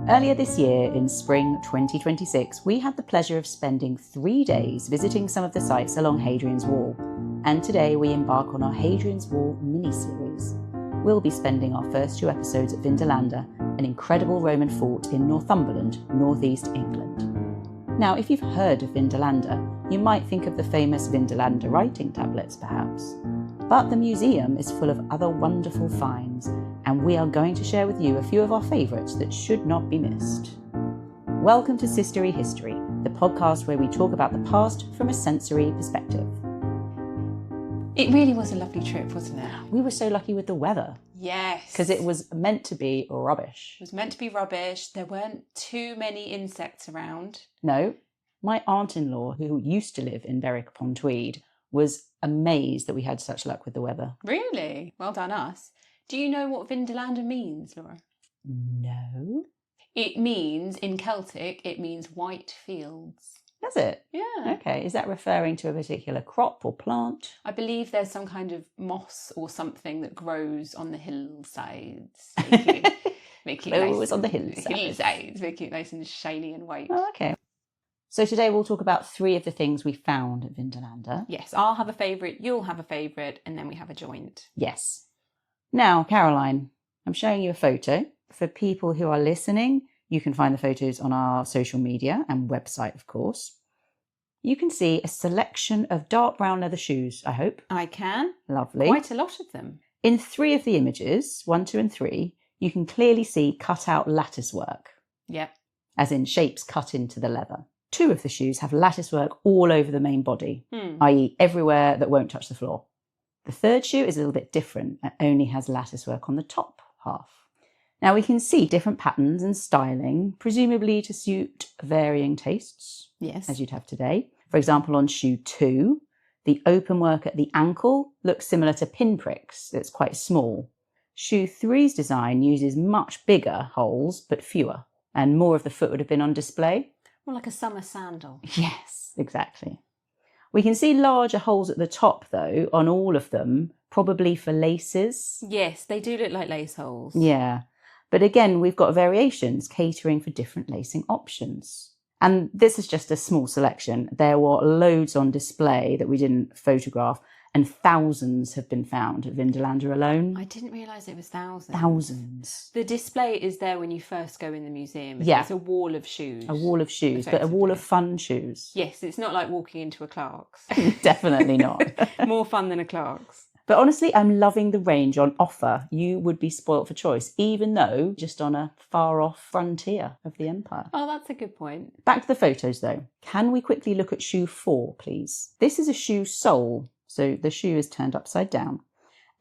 Earlier this year, in spring 2026, we had the pleasure of spending 3 days visiting some of the sites along Hadrian's Wall, and today we embark on our Hadrian's Wall mini-series. We'll be spending our first 2 episodes at Vindolanda, an incredible Roman fort in Northumberland, northeast England. Now, if you've heard of Vindolanda, you might think of the famous Vindolanda writing tablets, perhaps. But the museum is full of other wonderful finds, and we are going to share with you a few of our favourites that should not be missed. Welcome to Sistory History, the podcast where we talk about the past from a sensory perspective. It really was a lovely trip, wasn't it? We were so lucky with the weather. Yes. Because it was meant to be rubbish. It was meant to be rubbish. There weren't too many insects around. No. My aunt-in-law, who used to live in Berwick-upon-Tweed, was amazed that we had such luck with the weather. Really? Well done us. Do you know what Vindolanda means, Laura? No. It means, in Celtic, it means white fields. Does it? Yeah. Okay. Is that referring to a particular crop or plant? I believe there's some kind of moss or something that grows on the hillsides. Making It was on the hillsides. Making it nice and shiny and white. Oh, okay. So today we'll talk about 3 of the things we found at Vindolanda. Yes, I'll have a favourite, you'll have a favourite, and then we have a joint. Yes. Now, Caroline, I'm showing you a photo. For people who are listening, you can find the photos on our social media and website, of course. You can see a selection of dark brown leather shoes, I hope. I can. Lovely. Quite a lot of them. In 3 of the images, 1, 2 and 3, you can clearly see cut out lattice work. Yep. As in shapes cut into the leather. 2 of the shoes have lattice work all over the main body, i.e. everywhere that won't touch the floor. The 3rd shoe is a little bit different and only has lattice work on the top half. Now we can see different patterns and styling, presumably to suit varying tastes, yes, as you'd have today. For example, on shoe 2, the open work at the ankle looks similar to pinpricks. It's quite small. Shoe 3's design uses much bigger holes, but fewer, and more of the foot would have been on display. More like a summer sandal. Yes, exactly. We can see larger holes at the top, though, on all of them, probably for laces. Yes, they do look like lace holes. Yeah. But again, we've got variations catering for different lacing options. And this is just a small selection. There were loads on display that we didn't photograph, and thousands have been found at Vindolanda alone. I didn't realise it was thousands. Thousands. The display is there when you first go in the museum. Yeah. It's a wall of shoes. A wall of shoes, but a wall of fun shoes. Yes, it's not like walking into a Clark's. Definitely not. More fun than a Clark's. But honestly, I'm loving the range on offer. You would be spoilt for choice, even though just on a far-off frontier of the empire. Oh, that's a good point. Back to the photos, though. Can we quickly look at shoe 4, please? This is a shoe sole. So the shoe is turned upside down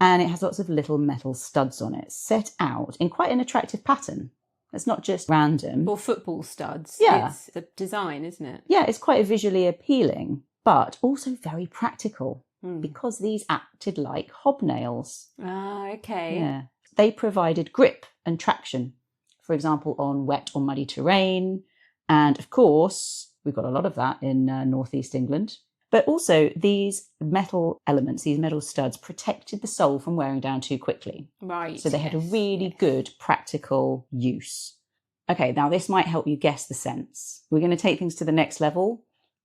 and it has lots of little metal studs on it, set out in quite an attractive pattern. It's not just random. Or football studs. Yeah. It's a design, isn't it? Yeah, it's quite visually appealing, but also very practical because these acted like hobnails. Ah, okay. Yeah. They provided grip and traction, for example, on wet or muddy terrain. And of course, we've got a lot of that in northeast England. But also these metal elements, these metal studs, protected the sole from wearing down too quickly. Right. So they had a really good practical use. Okay, now this might help you guess the sense. We're going to take things to the next level.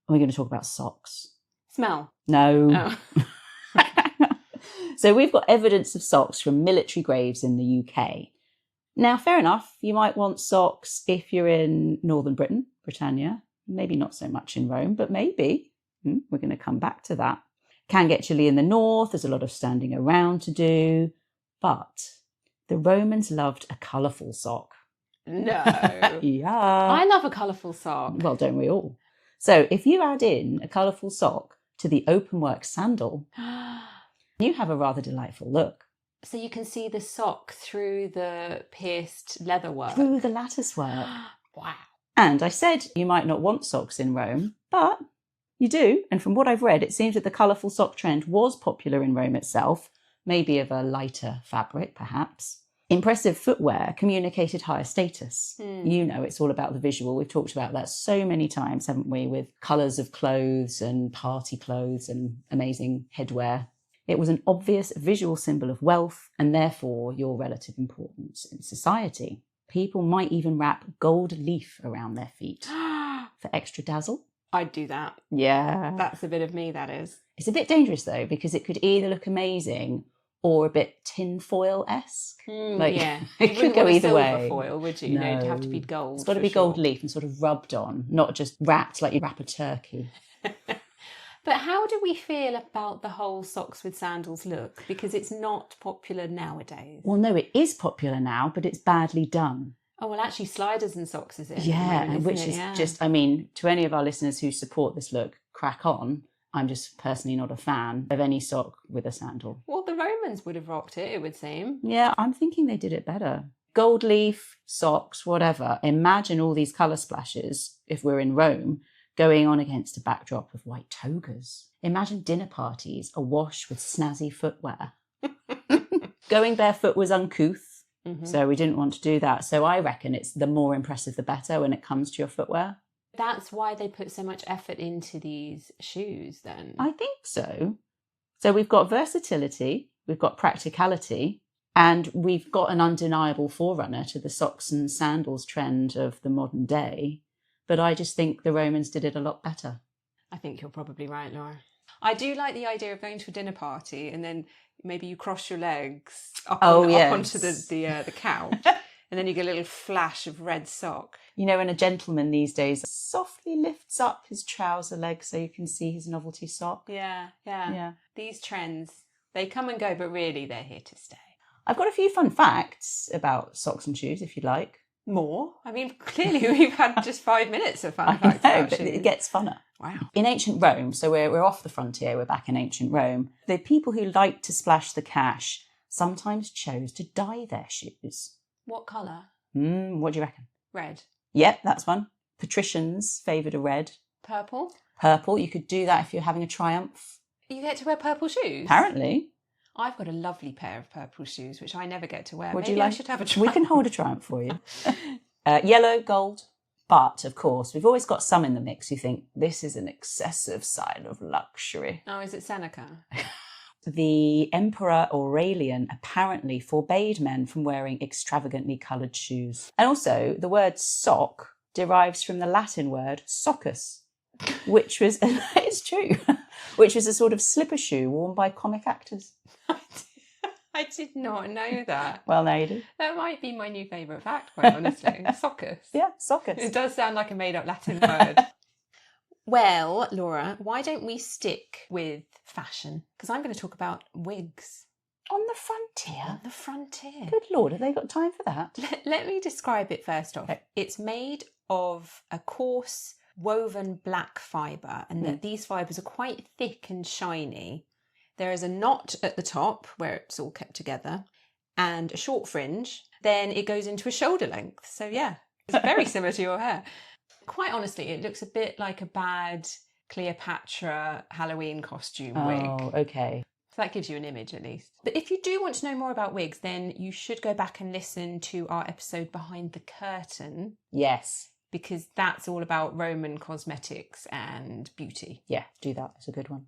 We're going to talk about socks. Smell? No. Oh. So we've got evidence of socks from military graves in the UK. Now, fair enough, you might want socks if you're in northern Britain, Britannia. Maybe not so much in Rome, but maybe. We're going to come back to that. Can get chilly in the north. There's a lot of standing around to do. But the Romans loved a colourful sock. No. Yeah. I love a colourful sock. Well, don't we all? So if you add in a colourful sock to the openwork sandal, you have a rather delightful look. So you can see the sock through the pierced leather work. Through the lattice work. Wow. And I said you might not want socks in Rome, but you do. And from what I've read, it seems that the colourful sock trend was popular in Rome itself, maybe of a lighter fabric, perhaps. Impressive footwear communicated higher status. You know, it's all about the visual. We've talked about that so many times, haven't we, with colours of clothes and party clothes and amazing headwear. It was an obvious visual symbol of wealth and therefore your relative importance in society. People might even wrap gold leaf around their feet for extra dazzle. I'd do that. Yeah. That's a bit of me, that is. It's a bit dangerous though, because it could either look amazing or a bit tinfoil-esque. Yeah. It You could wouldn't go want a either silver way. foil, would you? No, it'd have to be gold. It's got to for be gold sure. leaf and sort of rubbed on, not just wrapped like you wrap a turkey. But how do we feel about the whole socks with sandals look? Because it's not popular nowadays. Well, no, it is popular now, but it's badly done. Oh, well, actually, sliders and socks is it? Yeah, and which is just, I mean, to any of our listeners who support this look, crack on. I'm just personally not a fan of any sock with a sandal. Well, the Romans would have rocked it, it would seem. Yeah, I'm thinking they did it better. Gold leaf, socks, whatever. Imagine all these colour splashes, if we're in Rome, going on against a backdrop of white togas. Imagine dinner parties awash with snazzy footwear. Going barefoot was uncouth, so we didn't want to do that. So I reckon it's the more impressive the better when it comes to your footwear. That's why they put so much effort into these shoes then. I think so. So we've got versatility, we've got practicality, and we've got an undeniable forerunner to the socks and sandals trend of the modern day. But I just think the Romans did it a lot better. I think you're probably right, Laura. I do like the idea of going to a dinner party and then maybe you cross your legs up onto the couch and then you get a little flash of red sock. You know, when a gentleman these days softly lifts up his trouser leg so you can see his novelty sock. Yeah. These trends, they come and go, but really they're here to stay. I've got a few fun facts about socks and shoes, if you'd like. More? I mean, clearly we've had just 5 minutes of fun facts about but shoes. it gets funner. Wow. In ancient Rome, so we're off the frontier, we're back in ancient Rome, the people who liked to splash the cash sometimes chose to dye their shoes. What colour? What do you reckon? Red. Yep, that's one. Patricians favoured a red. Purple? Purple, you could do that if you're having a triumph. You get to wear purple shoes? Apparently. I've got a lovely pair of purple shoes, which I never get to wear. Would Maybe you like? I should have a triumph. We can hold a triumph for you. Yellow, gold. But, of course, we've always got some in the mix who think this is an excessive sign of luxury. Oh, is it Seneca? The Emperor Aurelian apparently forbade men from wearing extravagantly coloured shoes. And also, the word sock derives from the Latin word soccus, which was, it's true, which was a sort of slipper shoe worn by comic actors. I did not know that. Well, now you do. That might be my new favourite fact, quite honestly. Soccus. Yeah, soccus. It does sound like a made-up Latin word. Well, Laura, why don't we stick with fashion? Because I'm going to talk about wigs. On the frontier? On the frontier. Good Lord, have they got time for that? Let me describe it first off. It's made of a coarse woven black fibre, and that these fibres are quite thick and shiny. There is a knot at the top where it's all kept together and a short fringe. Then it goes into a shoulder length. So yeah, it's very similar to your hair. Quite honestly, it looks a bit like a bad Cleopatra Halloween costume wig. Oh, okay. So that gives you an image at least. But if you do want to know more about wigs, then you should go back and listen to our episode Behind the Curtain. Yes. Because that's all about Roman cosmetics and beauty. Yeah, do that. It's a good one.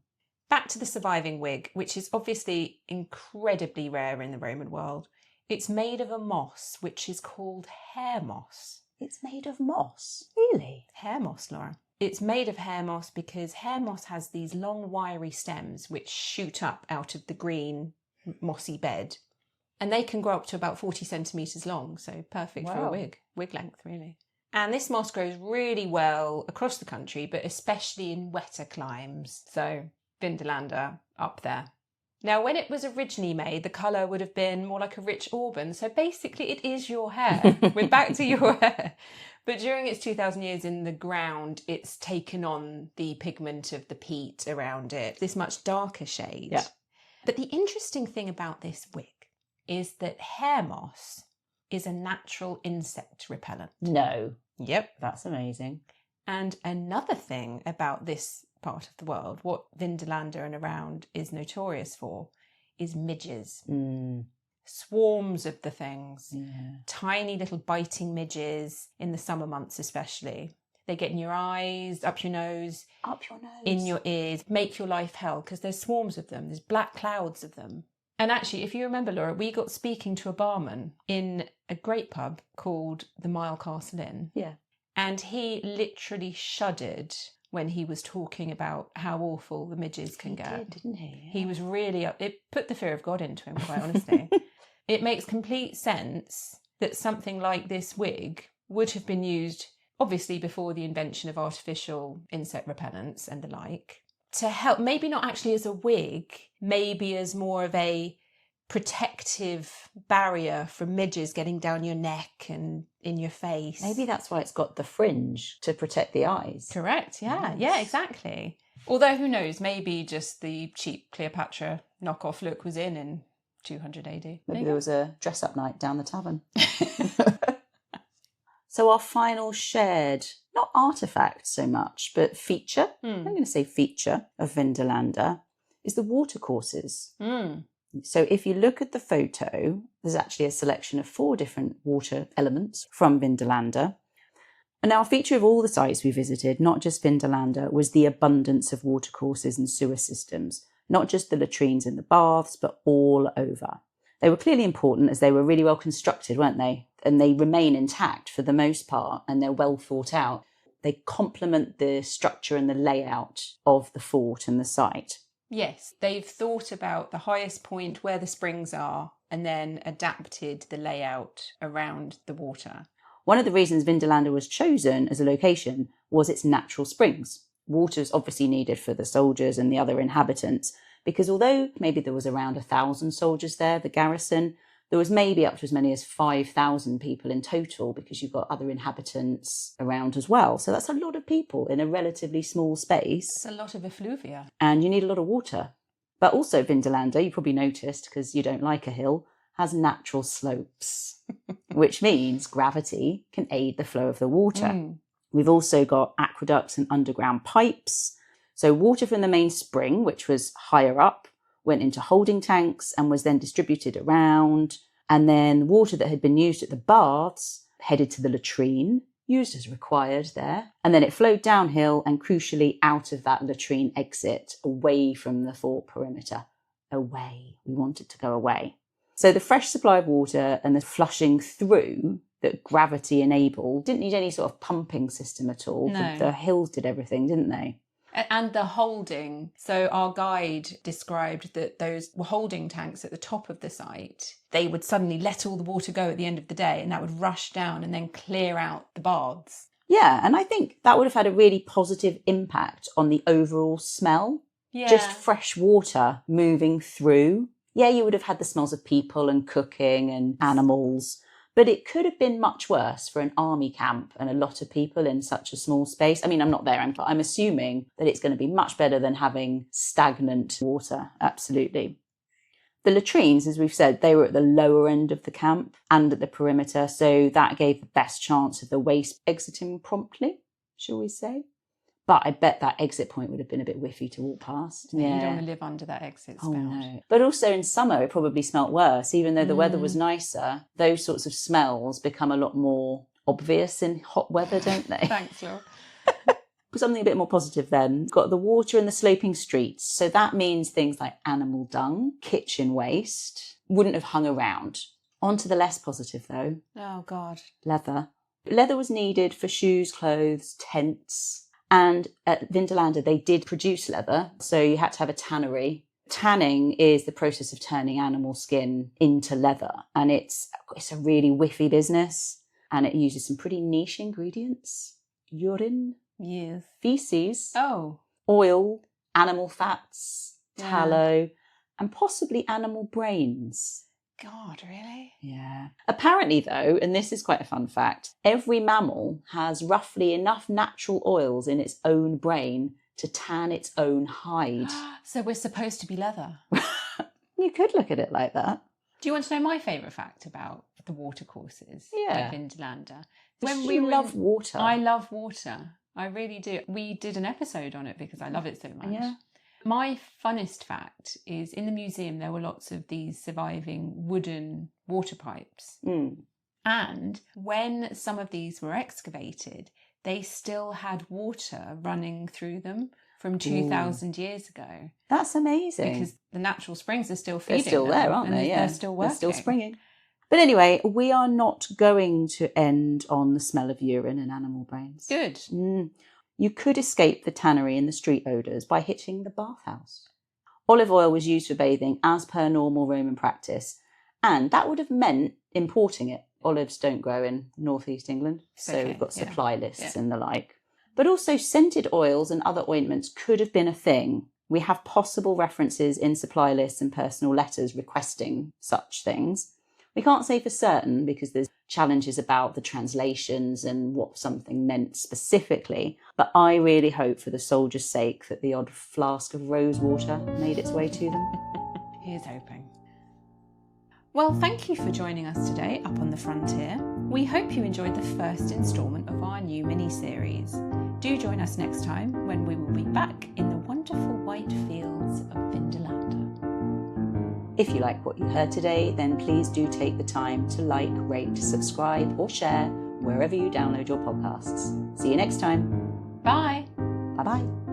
Back to the surviving wig, which is obviously incredibly rare in the Roman world. It's made of a moss, which is called hair moss. It's made of moss? Really? Hair moss, Laura. It's made of hair moss because hair moss has these long wiry stems which shoot up out of the green mossy bed. And they can grow up to about 40 centimetres long, so perfect for a wig length really. And this moss grows really well across the country, but especially in wetter climes. So Vindolanda up there. Now, when it was originally made, the colour would have been more like a rich auburn. So basically it is your hair. We're back to your hair. But during its 2,000 years in the ground, it's taken on the pigment of the peat around it, this much darker shade. Yeah. But the interesting thing about this wig is that hair moss is a natural insect repellent. No. Yep. That's amazing. And another thing about this part of the world, what Vindolanda and around is notorious for, is midges. Swarms of the things. Yeah. Tiny little biting midges in the summer months especially. They get in your eyes, up your nose. Up your nose. In your ears. Make your life hell because there's swarms of them. There's black clouds of them. And actually, if you remember, Laura, we got speaking to a barman in a great pub called the Mile Castle Inn. Yeah. And he literally shuddered when he was talking about how awful the midges can get. He did, didn't he? Yeah. He was really up. It put the fear of God into him, quite honestly. It makes complete sense that something like this wig would have been used, obviously before the invention of artificial insect repellents and the like, to help, maybe not actually as a wig, maybe as more of a protective barrier from midges getting down your neck and in your face. Maybe that's why it's got the fringe to protect the eyes. Correct, yeah. Yes. Yeah, exactly. Although, who knows, maybe just the cheap Cleopatra knockoff look was in 200 AD. Maybe there was a dress-up night down the tavern. So our final shared, not artefact so much, but feature, I'm going to say feature of Vindolanda, is the watercourses. So if you look at the photo, there's actually a selection of 4 different water elements from Vindolanda. And now a feature of all the sites we visited, not just Vindolanda, was the abundance of watercourses and sewer systems, not just the latrines and the baths, but all over. They were clearly important as they were really well constructed, weren't they? And they remain intact for the most part, and they're well thought out. They complement the structure and the layout of the fort and the site. Yes, they've thought about the highest point where the springs are and then adapted the layout around the water. One of the reasons Vindolanda was chosen as a location was its natural springs. Water is obviously needed for the soldiers and the other inhabitants, because although maybe there was around 1,000 soldiers there, the garrison, there was maybe up to as many as 5,000 people in total, because you've got other inhabitants around as well. So that's a lot of people in a relatively small space. It's a lot of effluvia. And you need a lot of water. But also Vindolanda, you probably noticed, because you don't like a hill, has natural slopes, which means gravity can aid the flow of the water. We've also got aqueducts and underground pipes. So water from the main spring, which was higher up, went into holding tanks and was then distributed around. And then water that had been used at the baths headed to the latrine, used as required there. And then it flowed downhill and crucially out of that latrine exit, away from the fort perimeter. Away. We want it to go away. So the fresh supply of water and the flushing through that gravity enabled didn't need any sort of pumping system at all. No. The hills did everything, didn't they? And the holding. So our guide described that those were holding tanks at the top of the site. They would suddenly let all the water go at the end of the day, and that would rush down and then clear out the baths. Yeah, and I think that would have had a really positive impact on the overall smell. Yeah. Just fresh water moving through. Yeah, you would have had the smells of people and cooking and animals. But it could have been much worse for an army camp and a lot of people in such a small space. I mean, I'm not there, but I'm assuming that it's going to be much better than having stagnant water. Absolutely. The latrines, as we've said, they were at the lower end of the camp and at the perimeter, so that gave the best chance of the waste exiting promptly, shall we say. But I bet that exit point would have been a bit whiffy to walk past. Yeah. You don't want to live under that exit spout. Oh, no. But also in summer, it probably smelt worse. Even though the weather was nicer, those sorts of smells become a lot more obvious in hot weather, don't they? Thanks, Laura. Something a bit more positive then. Got the water and the sloping streets. So that means things like animal dung, kitchen waste, wouldn't have hung around. On to the less positive, though. Oh, God. Leather. Leather was needed for shoes, clothes, tents. And at Vindolanda, they did produce leather, so you had to have a tannery. Tanning is the process of turning animal skin into leather, and it's a really whiffy business, and it uses some pretty niche ingredients. Urine, Yes. feces, Oh. oil, animal fats, tallow, and possibly animal brains. God, really? Yeah. Apparently, though, and this is quite a fun fact, every mammal has roughly enough natural oils in its own brain to tan its own hide. So we're supposed to be leather. You could look at it like that. Do you want to know my favourite fact about the watercourses Yeah. at Vindolanda? You love water. I love water. I really do. We did an episode on it because I love it so much. Yeah. My funnest fact is in the museum there were lots of these surviving wooden water pipes. And when some of these were excavated, they still had water running through them. from 2,000 years ago. That's amazing. Because the natural springs are still feeding. They're still them, there, aren't and they? Yeah. They're still working. They're still springing. But anyway, we are not going to end on the smell of urine and animal brains. Good. You could escape the tannery and the street odours by hitching the bathhouse. Olive oil was used for bathing as per normal Roman practice, and that would have meant importing it. Olives don't grow in northeast England, so we've got supply lists and the like. But also scented oils and other ointments could have been a thing. We have possible references in supply lists and personal letters requesting such things. We can't say for certain because there's challenges about the translations and what something meant specifically, but I really hope for the soldiers' sake that the odd flask of rose water made its way to them. Here's hoping. Well, thank you for joining us today up on the frontier. We hope you enjoyed the first instalment of our new mini-series. Do join us next time when we will be back in the wonderful white fields of Vindolanda. If you like what you heard today, then please do take the time to like, rate, subscribe or share wherever you download your podcasts. See you next time. Bye. Bye-bye.